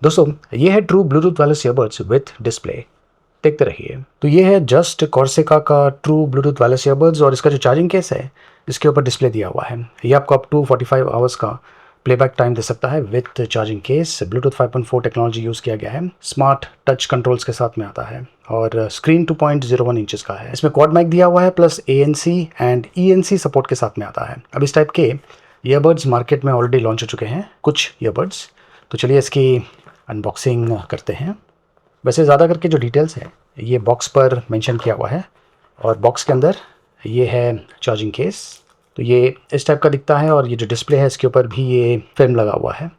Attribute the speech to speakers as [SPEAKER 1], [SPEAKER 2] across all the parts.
[SPEAKER 1] दोस्तों ये है true Bluetooth wireless earbuds with display, देखते रहिए। तो ये है जस्ट कॉर्सिका का ट्रू ब्लूटूथ वायरलेस ईयरबड्स और इसका जो चार्जिंग केस है इसके ऊपर डिस्प्ले दिया हुआ है। ये आपको अप टू 45 आवर्स का प्लेबैक टाइम दे सकता है with charging case. Bluetooth 5.4 technology use किया गया है। स्मार्ट टच कंट्रोल्स के साथ में आता है और स्क्रीन 2.01 इंचेस का है। इसमें क्वाड माइक दिया हुआ है plus ANC and ENC support के साथ में आता है। अब इस टाइप के ईयरबड्स मार्केट में ऑलरेडी लॉन्च हो चुके हैं कुछ ईयरबड्स। तो चलिए इसकी अनबॉक्सिंग करते हैं। वैसे ज़्यादा करके जो डिटेल्स है ये बॉक्स पर मेंशन किया हुआ है और बॉक्स के अंदर ये है चार्जिंग केस। तो ये इस टाइप का दिखता है और ये जो डिस्प्ले है इसके ऊपर भी ये फिल्म लगा हुआ है।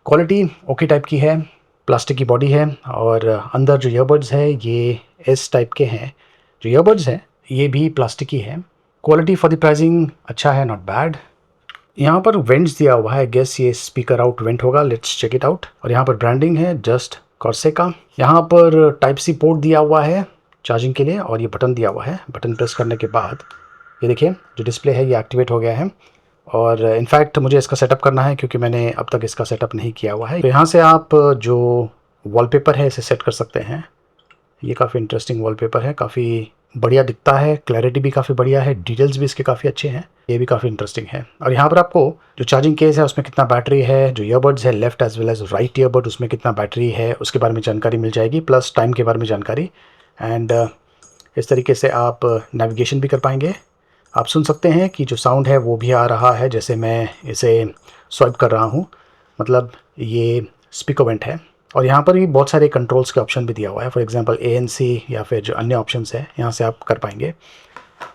[SPEAKER 1] क्वालिटी ओके टाइप की है, प्लास्टिक की बॉडी है और अंदर जो ईयरबड्स है ये इस टाइप के हैं। जो ईयरबड्स है ये भी प्लास्टिक की है। क्वालिटी फॉर द प्राइसिंग अच्छा है, नॉट बैड। यहाँ पर वेंट्स दिया हुआ है, गेस ये स्पीकर आउट वेंट होगा, लेट्स चेक इट आउट। और यहाँ पर ब्रांडिंग है जस्ट कॉर्सिका। यहाँ पर टाइप सी पोर्ट दिया हुआ है चार्जिंग के लिए और ये बटन दिया हुआ है। बटन प्रेस करने के बाद ये देखिए जो डिस्प्ले है ये एक्टिवेट हो गया है और इनफैक्ट मुझे इसका सेटअप करना है क्योंकि मैंने अब तक इसका सेटअप नहीं किया हुआ है। तो यहाँ से आप जो वॉलपेपर है इसे सेट कर सकते हैं। ये काफ़ी इंटरेस्टिंग वॉलपेपर है, काफ़ी बढ़िया दिखता है, क्लैरिटी भी काफ़ी बढ़िया है, डिटेल्स भी इसके काफ़ी अच्छे हैं। ये भी काफ़ी इंटरेस्टिंग है। और यहाँ पर आपको जो चार्जिंग केस है उसमें कितना बैटरी है, जो ईयरबड्स है left as well as right earbud उसमें कितना बैटरी है उसके बारे में जानकारी मिल जाएगी, प्लस टाइम के बारे में जानकारी। एंड इस तरीके से आप नेविगेशन भी कर पाएंगे। आप सुन सकते हैं कि जो साउंड है वो भी आ रहा है जैसे मैं इसे स्वाइप कर रहा हूँ, मतलब ये स्पीकर है। और यहाँ पर भी बहुत सारे कंट्रोल्स के ऑप्शन भी दिया हुआ है, फॉर एग्जांपल ANC या फिर जो अन्य ऑप्शंस है यहाँ से आप कर पाएंगे।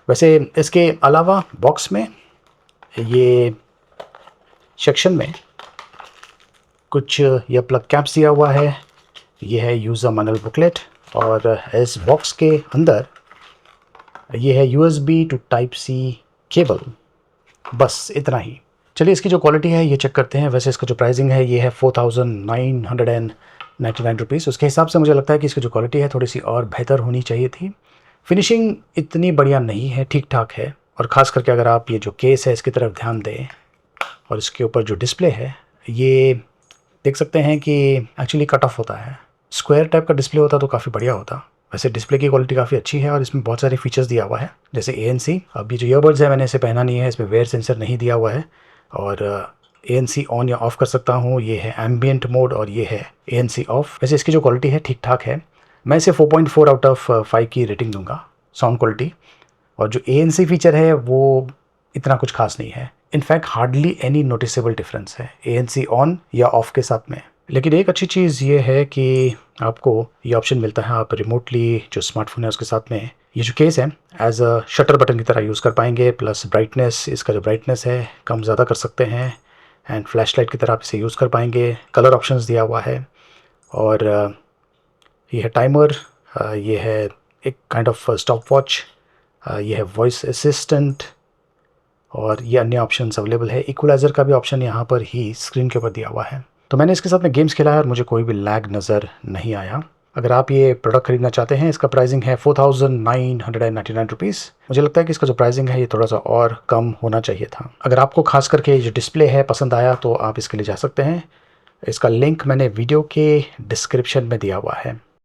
[SPEAKER 1] वैसे इसके अलावा बॉक्स में ये सेक्शन में कुछ ये प्लग कैप्स दिया हुआ है, ये है यूज़र मैनुअल बुकलेट और इस बॉक्स के अंदर ये है USB to type C cable, बस इतना ही। चलिए इसकी जो क्वालिटी है ये चेक करते हैं। वैसे इसका जो प्राइसिंग है ये है 4,999 रुपीज़। उसके हिसाब से मुझे लगता है कि इसकी जो क्वालिटी है थोड़ी सी और बेहतर होनी चाहिए थी। फिनिशिंग इतनी बढ़िया नहीं है, ठीक ठाक है। और ख़ास करके अगर आप ये जो केस है इसकी तरफ ध्यान दें और इसके ऊपर जो डिस्प्ले है ये देख सकते हैं कि एक्चुअली कट ऑफ होता है। स्क्वायर टाइप का डिस्प्ले होता तो काफ़ी बढ़िया होता। वैसे डिस्प्ले की क्वालिटी काफ़ी अच्छी है और इसमें बहुत सारे फीचर्स दिया हुआ है जैसे ANC। अब ये जो ईयरबड्स है मैंने इसे पहना नहीं है, इसमें वेयर सेंसर नहीं दिया हुआ है और ANC ऑन या ऑफ़ कर सकता हूँ। ये है एम्बियंट मोड और ये है ANC ऑफ। वैसे इसकी जो क्वालिटी है ठीक ठाक है। मैं इसे 4.4 आउट ऑफ 5 की रेटिंग दूंगा साउंड क्वालिटी। और जो ANC फीचर है वो इतना कुछ खास नहीं है, in fact hardly any noticeable difference है ANC ऑन या ऑफ के साथ में। लेकिन एक अच्छी चीज़ ये है कि आपको ये ऑप्शन मिलता है, आप रिमोटली जो स्मार्टफोन है उसके साथ में ये जो केस है एज अ शटर बटन की तरह यूज़ कर पाएंगे। प्लस ब्राइटनेस, इसका जो ब्राइटनेस है कम ज़्यादा कर सकते हैं एंड फ्लैश लाइट की तरह आप इसे यूज़ कर पाएंगे। कलर ऑप्शंस दिया हुआ है और ये है टाइमर, ये है एक काइंड ऑफ स्टॉप वॉच, ये है वॉइस असिस्टेंट और ये अन्य ऑप्शंस अवेलेबल है। इक्वलाइज़र का भी ऑप्शन यहाँ पर ही स्क्रीन के ऊपर दिया हुआ है। तो मैंने इसके साथ में गेम्स खेला है और मुझे कोई भी लैग नज़र नहीं आया। अगर आप ये प्रोडक्ट खरीदना चाहते हैं इसका प्राइसिंग है 4,999 रुपीज़। मुझे लगता है कि इसका जो प्राइसिंग है ये थोड़ा सा और कम होना चाहिए था। अगर आपको खास करके जो डिस्प्ले है पसंद आया तो आप इसके लिए जा सकते हैं। इसका लिंक मैंने वीडियो के डिस्क्रिप्शन में दिया हुआ है।